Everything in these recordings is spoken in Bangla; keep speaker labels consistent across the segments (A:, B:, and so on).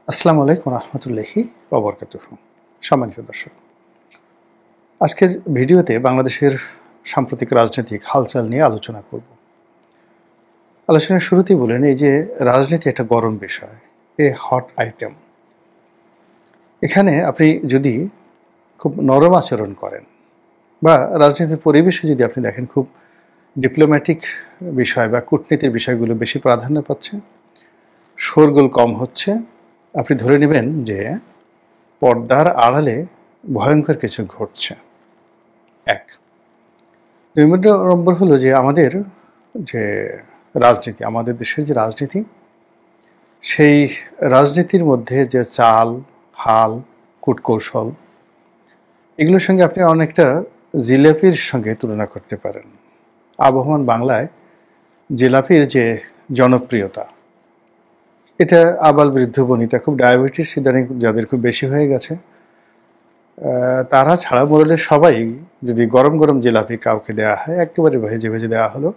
A: আসসালামু আলাইকুম রহমতুল্লাহি ওবরকাতুহু। সম্মানিত দর্শক, আজকের ভিডিওতে বাংলাদেশের সাম্প্রতিক রাজনৈতিক হালচাল নিয়ে আলোচনা করব। আলোচনার শুরুতেই বলেন, এই যে রাজনীতি একটা গরম বিষয়, এ হট আইটেম। এখানে আপনি যদি খুব নরম আচরণ করেন বা রাজনীতির পরিবেশে যদি আপনি দেখেন খুব ডিপ্লোম্যাটিক বিষয় বা কূটনীতির বিষয়গুলো বেশি প্রাধান্য পাচ্ছে, শোরগোল কম হচ্ছে, আপনি ধরে নেবেন যে পর্দার আড়ালে ভয়ঙ্কর কিছু ঘটছে। এক। ২ নম্বর হলো যে আমাদের যে রাজনীতি, আমাদের দেশের যে রাজনীতি, সেই রাজনীতির মধ্যে যে চাল, হাল, কূটকৌশল, এগুলোর সঙ্গে আপনি অনেকটা জিলাপির সঙ্গে তুলনা করতে পারেন। আবহমান বাংলায় জিলাপির যে জনপ্রিয়তা, এটা আবাল বৃদ্ধ বনিতা, খুব ডায়াবেটিস ইদানিং যাদের খুব বেশি হয়ে গেছে, তারা ছাড়া মোড়লের সবাই যদি গরম গরম জিলাপি কাউকে দেওয়া হয়, একেবারে ভেজে ভেজে দেওয়া হলো,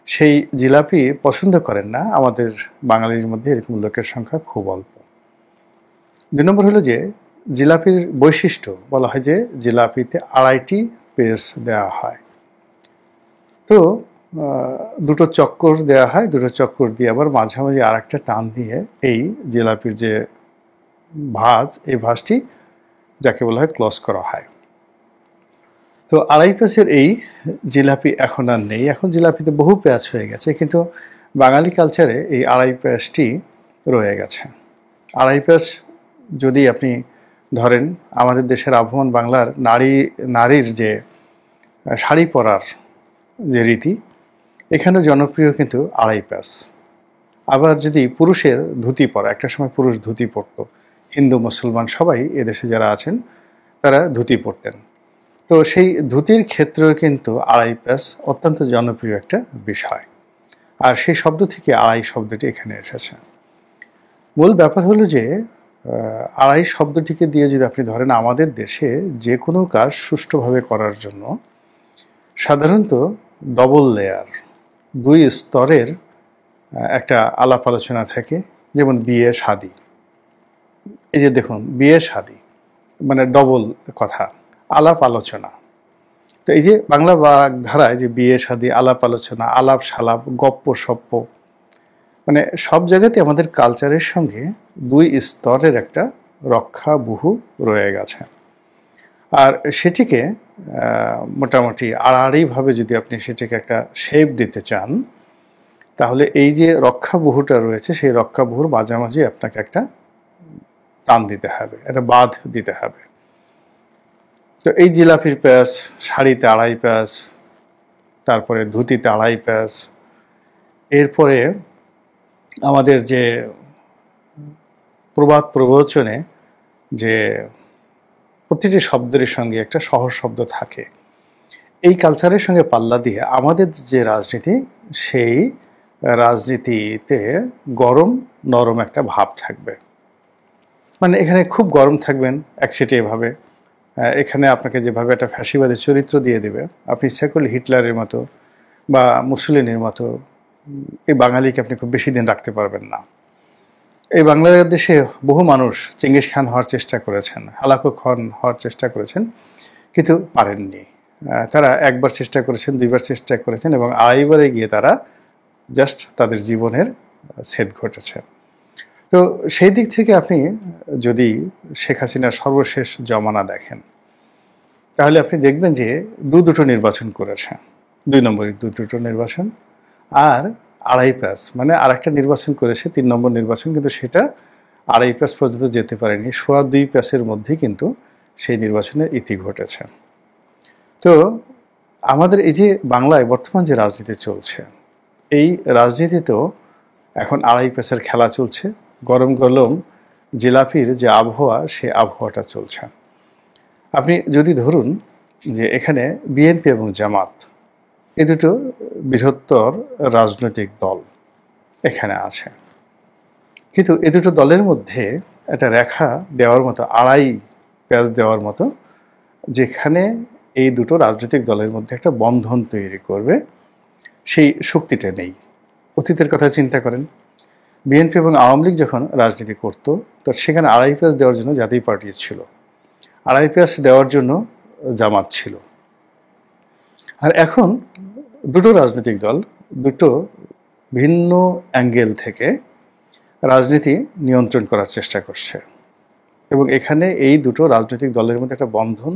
A: সেই জিলাপি পছন্দ করেন না। আমাদের বাঙালির মধ্যে এরকম লোকের সংখ্যা খুব অল্প। ২ নম্বর হলো যে জিলাপির বৈশিষ্ট্য, বলা হয় যে জিলাপিতে ২.৫টি পেস দেওয়া হয়। তো দুটো চক্কর দেওয়া হয়, দুটো চক্কর দিয়ে আবার মাঝামাঝি আর একটা টান দিয়ে এই জিলাপির যে ভাঁজ, এই ভাঁজটি যাকে বলা হয় ক্লোজ করা হয়। তো ২.৫ পেসের এই জিলাপি এখন আর নেই। এখন জিলাপিতে বহু পেঁয়াজ হয়ে গেছে, কিন্তু বাঙালি কালচারে এই ২.৫ পেঁয়াজটি রয়ে গেছে। ২.৫ পেঁয়াজ যদি আপনি ধরেন, আমাদের দেশের আবহমান বাংলার নারীর যে শাড়ি পরার যে রীতি, এখানে জনপ্রিয় কিন্তু ২.৫ পেঁয়াজ। আবার যদি পুরুষের ধুতি পরা, একটা সময় পুরুষ ধুতি পরত, হিন্দু মুসলমান সবাই এদেশে যারা আছেন তারা ধুতি পরতেন। তো সেই ধুতির ক্ষেত্রেও কিন্তু ২.৫ পেঁয়াজ অত্যন্ত জনপ্রিয় একটা বিষয়। আর সেই শব্দ থেকে আড়াই শব্দটি এখানে এসেছে। মূল ব্যাপার হলো যে আড়াই শব্দটিকে দিয়ে যদি আপনি ধরেন, আমাদের দেশে যে কোনো কাজ সুষ্ঠুভাবে করার জন্য সাধারণত ডবল লেয়ার, ২ স্তরের একটা আলাপ আলোচনা থাকে। যেমন বিয়ে শাদী, এই যে দেখুন বিয়ে শাদী মানে ডবল কথা, আলাপ আলোচনা। তো এই যে বাংলা ধারায় যে বিয়ে শাদী, আলাপ আলোচনা, আলাপ সালাপ, গপ্প সপ্প, মানে সব জায়গাতে আমাদের কালচারের সঙ্গে ২ স্তরের একটা রক্ষা বহু রয়ে গেছে। আর সেটিকে মোটামুটি আড়াআড়িভাবে যদি আপনি সেটিকে একটা শেপ দিতে চান, তাহলে এই যে রক্ষা বহুটা রয়েছে, সেই রক্ষা বহুর মাঝামাঝি আপনাকে একটা টান দিতে হবে, একটা বাঁধ দিতে হবে। তো এই জিলাপির পেঁয়াজ, শাড়িতে ২.৫ পেঁয়াজ, তারপরে ধুতিতে ২.৫ পেঁয়াজ, এরপরে আমাদের যে প্রবাদ প্রবচনে যে প্রতিটি শব্দের সঙ্গে একটা সহজ শব্দ থাকে, এই কালচারের সঙ্গে পাল্লা দিয়ে আমাদের যে রাজনীতি, সেই রাজনীতিতে গরম নরম একটা ভাব থাকবে। মানে এখানে খুব গরম থাকবেন একচেটিয়াভাবে, এখানে আপনাকে যেভাবে একটা ফ্যাসিবাদের চরিত্র দিয়ে দেবে, আপনি ইচ্ছা করলে হিটলারের মতো বা মুসলিনের মতো এই বাঙালিকে আপনি খুব বেশি দিন রাখতে পারবেন না। এই বাংলাদেশে বহু মানুষ চেঙ্গিস খান হওয়ার চেষ্টা করেছেন, হালাকু খান হওয়ার চেষ্টা করেছেন, কিন্তু পারেননি। তারা একবার চেষ্টা করেছেন, ২বার চেষ্টা করেছেন, এবং ২.৫বারে গিয়ে তারা জাস্ট তাদের জীবনের ছেদ ঘটেছে। তো সেই দিক থেকে আপনি যদি শেখ হাসিনার সর্বশেষ জমানা দেখেন, তাহলে আপনি দেখবেন যে দুটো নির্বাচন করেছে। ২ নম্বরের দুটো নির্বাচন, আর ২.৫ পেঁয়াজ মানে আর একটা নির্বাচন করেছে, ৩ নম্বর নির্বাচন, কিন্তু সেটা ২.৫ পেঁয়াজ পর্যন্ত যেতে পারেনি। ২.৫ পেঁয়াজের মধ্যেই কিন্তু সেই নির্বাচনের ইতি ঘটেছে। তো আমাদের এই যে বাংলায় বর্তমান যে রাজনীতি চলছে, এই রাজনীতিতেও এখন ২.৫ পেঁয়াজের খেলা চলছে। গরম গরম জিলাপির যে আবহাওয়া, সেই আবহাওয়াটা চলছে। আপনি যদি ধরুন যে এখানে বিএনপি এবং জামাত, এই দুটো বৃহত্তর রাজনৈতিক দল এখানে আছে, কিন্তু এই দুটো দলের মধ্যে একটা রেখা দেওয়ার মতো, ২.৫ পেঁয়াজ দেওয়ার মতো, যেখানে এই দুটো রাজনৈতিক দলের মধ্যে একটা বন্ধন তৈরি করবে, সেই শক্তিটা নেই। অতীতের কথা চিন্তা করেন, বিএনপি এবং আওয়ামী লীগ যখন রাজনীতি করত, তো সেখানে 2.5 দেওয়ার জন্য জাতীয় পার্টি ছিল, 2.5 দেওয়ার জন্য জামাত ছিল। আর এখন দুটো রাজনৈতিক দল দুটো ভিন্ন অ্যাঙ্গেল থেকে রাজনীতি নিয়ন্ত্রণ করার চেষ্টা করছে, এবং এখানে এই দুটো রাজনৈতিক দলের মধ্যে একটা বন্ধন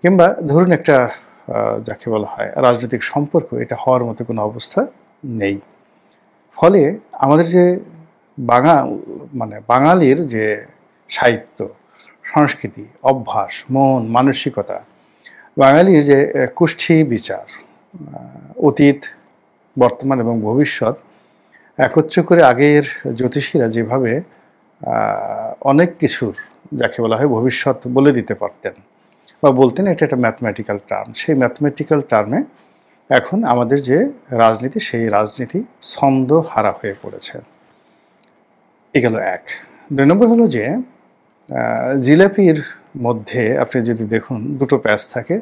A: কিংবা ধরুন একটা যাকে বলা হয় রাজনৈতিক সম্পর্ক, এটা হওয়ার মতো কোনো অবস্থা নেই। ফলে আমাদের যে বাঙালির যে সাহিত্য, সংস্কৃতি, অভ্যাস, মন, মানসিকতা, বাঙালির যে কুষ্ঠি বিচার, অতীত, বর্তমান এবং ভবিষ্যৎ একত্র করে আগের জ্যোতিষীরা যেভাবে অনেক কিছুর যাকে বলা হয় ভবিষ্যৎ বলে দিতে পারতেন বা বলতেন, এটা একটা ম্যাথমেটিক্যাল টার্ম। সেই ম্যাথমেটিক্যাল টার্মে এখন আমাদের যে রাজনীতি, সেই রাজনীতি ছন্দ হারা হয়ে পড়েছে। এগুলো এক। 2 নম্বর হলো যে জিলাপির মধ্যে আপনি যদি দেখুন দুটো প্যাচ থাকে,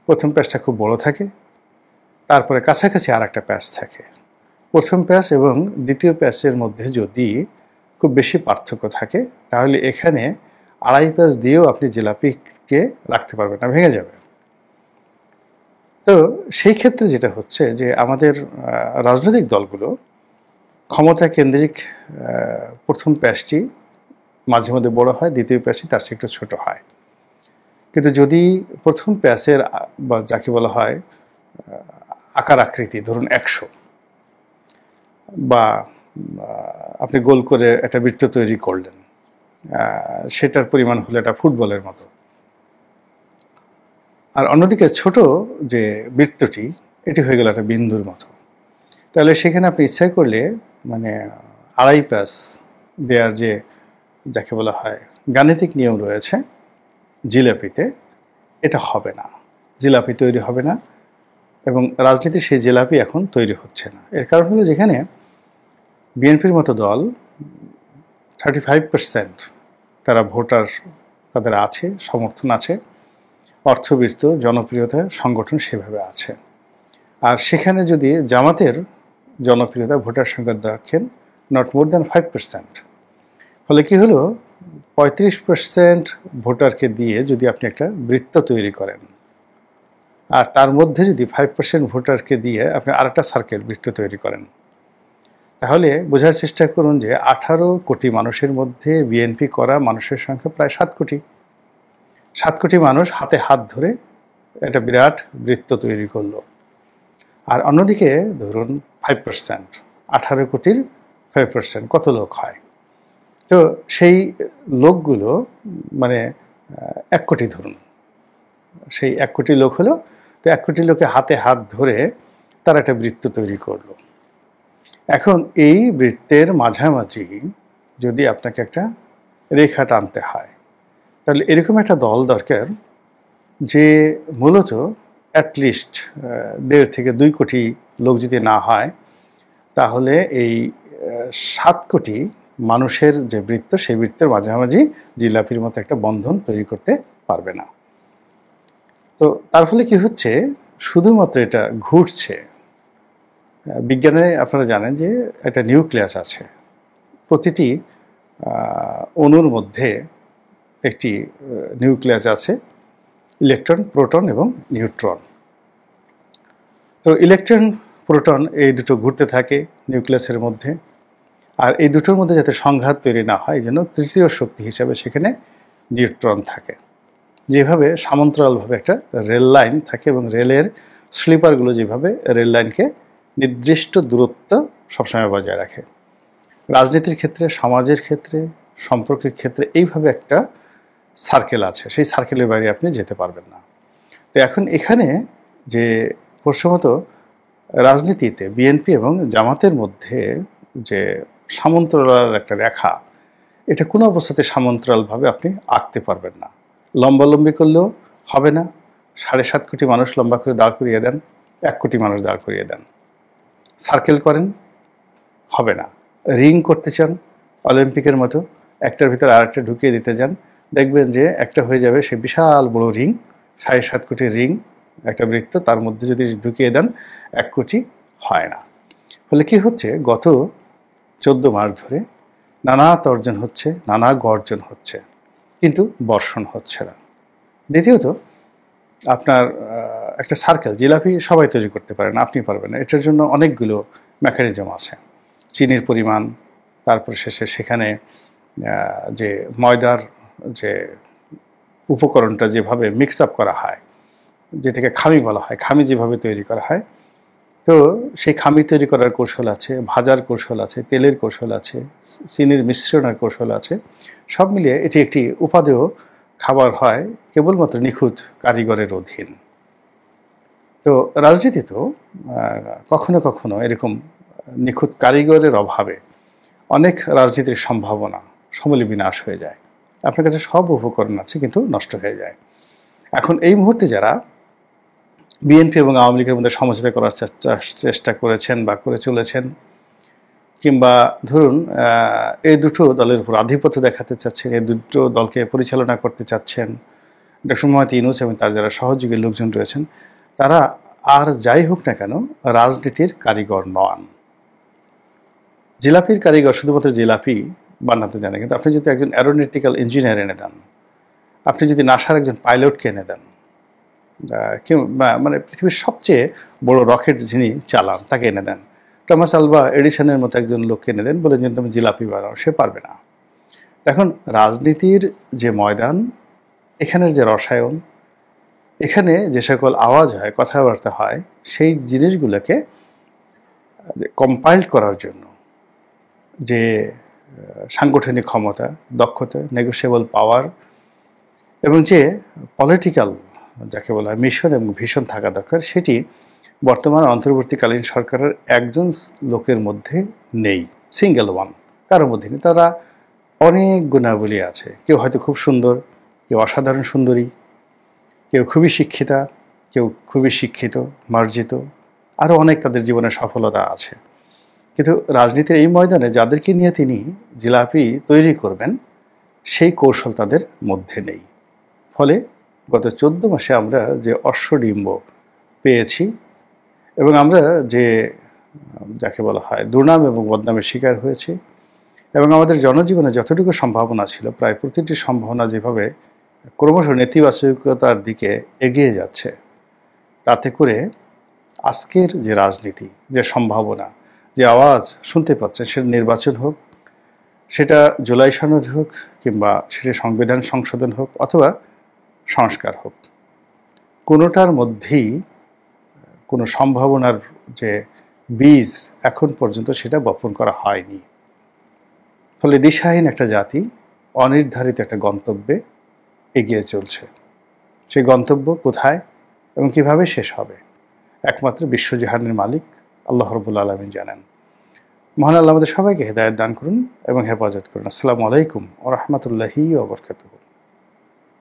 A: প্রথম প্যাচটা খুব বড় থাকে, তারপরে কাছাকাছি আর একটা প্যাচ থাকে। প্রথম প্যাচ এবং দ্বিতীয় প্যাচের মধ্যে যদি খুব বেশি পার্থক্য থাকে, তাহলে এখানে 2.5 প্যাচ দিয়েও আপনি জিলাপিকে রাখতে পারবেন না, ভেঙে যাবে। তো সেই ক্ষেত্রে যেটা হচ্ছে যে আমাদের রাজনৈতিক দলগুলো ক্ষমতা কেন্দ্রিক প্রথম প্যাচটি মাঝে মধ্যে বড় হয়, দ্বিতীয় প্যাচটি তার চেয়ে একটু ছোট হয়। কিন্তু যদি প্রথম প্যাচের বা যাকে বলা হয় আকার আকৃতি ধরুন 100, বা আপনি গোল করে একটা বৃত্ত তৈরি করলেন, সেটার পরিমাণ হলো একটা ফুটবলের মতো, আর অন্যদিকে ছোট যে বৃত্তটি এটি হয়ে গেল একটা বিন্দুর মতো, তাহলে সেখানে আপনি ইচ্ছা করলে 2.5 প্যাচ দেওয়ার যে যাকে বলা হয় গাণিতিক নিয়ম রয়েছে জিলাপিতে, এটা হবে না, জিলাপি তৈরি হবে না, এবং রাজনীতির সেই জিলাপি এখন তৈরি হচ্ছে না। এর কারণ হলো যেখানে বিএনপির মতো দল 35% তারা ভোটার তাদের আছে, সমর্থন আছে, অর্থবিত্ত, জনপ্রিয়তা, সংগঠন সেভাবে আছে। আর সেখানে যদি জামাতের জনপ্রিয়তা ভোটার সংখ্যা দেখেন নট মোর দ্যান 5%, ফলে কি হলো 35% ভোটারকে দিয়ে যদি আপনি একটা বৃত্ত তৈরি করেন, আর তার মধ্যে যদি 5% ভোটারকে দিয়ে আপনি আরেকটা সার্কেল বৃত্ত তৈরি করেন, তাহলে বোঝার চেষ্টা করুন যে 18 কোটি মানুষের মধ্যে বিএনপি করা মানুষের সংখ্যা প্রায় 7 কোটি। 7 কোটি মানুষ হাতে হাত ধরে একটা বিরাট বৃত্ত তৈরি করলো। আর অন্যদিকে ধরুন 5%, 18 কোটির 5% কত লোক হয়? তো সেই লোকগুলো 1 কোটি ধরুন, সেই 1 কোটি লোক হলো, তো 1 কোটি লোকে হাতে হাত ধরে তারা একটা বৃত্ত তৈরি করলো। এখন এই বৃত্তের মাঝামাঝি যদি আপনাকে একটা রেখা টানতে হয়, তাহলে এরকম একটা দল দরকার যে মূলত অ্যাটলিস্ট 1.5 থেকে 2 কোটি লোক যদি না হয়, তাহলে এই 7 কোটি মানুষের যে বৃত্ত, সেই বৃত্তের মাঝামাঝি জিলাপির মতো একটা বন্ধন তৈরি করতে পারবে না। তো তার ফলে কি হচ্ছে, শুধুমাত্র এটা ঘুরছে। বিজ্ঞানে আপনারা জানেন যে একটা নিউক্লিয়াস আছে, প্রতিটি অণুর মধ্যে একটি নিউক্লিয়াস আছে, ইলেকট্রন, প্রোটন এবং নিউট্রন। তো ইলেকট্রন, প্রোটন এই দুটো ঘুরতে থাকে নিউক্লিয়াসের মধ্যে, আর এই দুটোর মধ্যে যাতে সংঘাত তৈরি না হয়, এই জন্য তৃতীয় শক্তি হিসাবে সেখানে নিউট্রন থাকে। যেভাবে সমান্তরালভাবে একটা রেল লাইন থাকে এবং রেলের স্লিপারগুলো যেভাবে রেল লাইনকে নির্দিষ্ট দূরত্ব সবসময় বজায় রাখে, রাজনীতির ক্ষেত্রে, সমাজের ক্ষেত্রে, সম্পর্কের ক্ষেত্রে এইভাবে একটা সার্কেল আছে, সেই সার্কেলের বাইরে আপনি যেতে পারবেন না। তো এখন এখানে যে প্রসঙ্গত রাজনীতিতে বিএনপি এবং জামাতের মধ্যে যে সমান্তরাল একটা রেখা, এটা কোনো অবস্থাতে সমান্তরালভাবে আপনি আঁকতে পারবেন না। লম্বালম্বি করলেও হবে না। 7.5 কোটি মানুষ লম্বা করে দাঁড় করিয়ে দেন, 1 কোটি মানুষ দাঁড় করিয়ে দেন, সার্কেল করেন, হবে না। রিং করতে চান অলিম্পিকের মতো, একটার ভিতরে আরেকটা ঢুকিয়ে দিতে যান, দেখবেন যে একটা হয়ে যাবে সে বিশাল বড় রিং, 7.5 কোটির রিং, একটা বৃত্ত, তার মধ্যে যদি ঢুকিয়ে দেন 1 কোটি হয় না। ফলে কি হচ্ছে, গত 14 মাস ধরে নানা তর্জন হচ্ছে, নানা গর্জন হচ্ছে, কিন্তু বর্ষণ হচ্ছে না। দ্বিতীয়ত, আপনার একটা সার্কেল, জিলাপি সবাই তৈরি করতে পারেন, আপনি পারবেন না। এটার জন্য অনেকগুলো মেকানিজম আছে। চিনির পরিমাণ, তারপর শেষে সেখানে যে ময়দার যে উপকরণটা যেভাবে মিক্স আপ করা হয়, যেটাকে খামি বলা হয়, খামি যেভাবে তৈরি করা হয়, তো সেই খামি তৈরি করার কৌশল আছে, ভাজার কৌশল আছে, তেলের কৌশল আছে, চিনির মিশ্রণের কৌশল আছে। সব মিলিয়ে এটি একটি উপাদেয় খাবার হয়, কেবলমাত্র নিখুঁত কারিগরের অধীন। তো রাজনীতিতেও কখনো কখনো এরকম নিখুঁত কারিগরের অভাবে অনেক রাজনীতির সম্ভাবনা সমূলে বিনাশ হয়ে যায়। আপনার কাছে সব উপকরণ আছে, কিন্তু নষ্ট হয়ে যায়। এখন এই মুহূর্তে যারা বিএনপি এবং আওয়ামী লীগের মধ্যে সমঝোতা করার চেষ্টা করেছেন বা করে চলেছেন, কিংবা ধরুন এই দুটো দলের উপর আধিপত্য দেখাতে চাচ্ছেন, এই দুটো দলকে পরিচালনা করতে চাচ্ছেন ডক্টর মোহাম্মদ ইউনূস এবং তার যারা সহযোগী লোকজন রয়েছেন, তারা আর যাই হোক না কেন রাজনীতির কারিগর নন। জিলাপির কারিগর শুধুমাত্র জিলাপি বানাতে জানে, কিন্তু আপনি যদি একজন অ্যারোনটিক্যাল ইঞ্জিনিয়ার এনে দেন, আপনি যদি নাসার একজন পাইলটকে এনে দেন, কেউ মানে পৃথিবীর সবচেয়ে বড় রকেট যিনি চালান তাকে এনে দেন, টমাস আলভা এডিসনের মতো একজন লোককে এনে দেন, বলে যে তুমি জিলাপি বানাও, সে পারবে না। এখন রাজনীতির যে ময়দান, এখানের যে রসায়ন, এখানে যে সকল আওয়াজ হয়, কথাবার্তা হয়, সেই জিনিসগুলোকে কম্পাইল করার জন্য যে সাংগঠনিক ক্ষমতা, দক্ষতা, নেগোশিয়েবল পাওয়ার এবং যে পলিটিক্যাল যাকে বলা হয় মিশন এবং ভিশন থাকা দরকার, সেটি বর্তমান অন্তর্বর্তীকালীন সরকারের একজন লোকের মধ্যে নেই, সিঙ্গেল ওয়ান, কারোর মধ্যে নেই। তারা অনেক গুণাবলী আছে, কেউ হয়তো খুব সুন্দর, কেউ অসাধারণ সুন্দরী, কেউ খুবই শিক্ষিতা, কেউ খুবই শিক্ষিত, মার্জিত, আরও অনেক তাদের জীবনে সফলতা আছে। কিন্তু রাজনীতির এই ময়দানে যাদেরকে নিয়ে তিনি জিলাপি তৈরি করবেন, সেই কৌশল তাদের মধ্যে নেই। ফলে গত 14 মাসে আমরা যে অশ্বডিম্ব পেয়েছি এবং আমরা যে যাকে বলা হয় দুর্নাম এবং বদনামের শিকার হয়েছি, এবং আমাদের জনজীবনে যতটুকু সম্ভাবনা ছিল, প্রায় প্রতিটি সম্ভাবনা যেভাবে ক্রমশ নেতিবাচকতার দিকে এগিয়ে যাচ্ছে, তাতে করে আজকের যে রাজনীতি, যে সম্ভাবনা, যে আওয়াজ শুনতে পাচ্ছেন, সেটা নির্বাচন হোক, সেটা জুলাই সনদ হোক, কিংবা সেটা সংবিধান সংশোধন হোক, অথবা সংস্কার হোক, কোনোটার মধ্যেই কোনো সম্ভাবনার যে বীজ এখন পর্যন্ত সেটা বপন করা হয়নি। ফলে দিশাহীন একটা জাতি অনির্ধারিত একটা গন্তব্যে এগিয়ে চলছে। সেই গন্তব্য কোথায় এবং কিভাবে শেষ হবে, একমাত্র বিশ্বজাহানের মালিক আল্লাহ রাব্বুল আলামিন জানেন। মহান আল্লাহ আমাদের সবাইকে হেদায়েত দান করুন এবং হেফাজত করুন। আসসালামু আলাইকুম ওয়া রাহমাতুল্লাহি ওয়া বারাকাতুহু।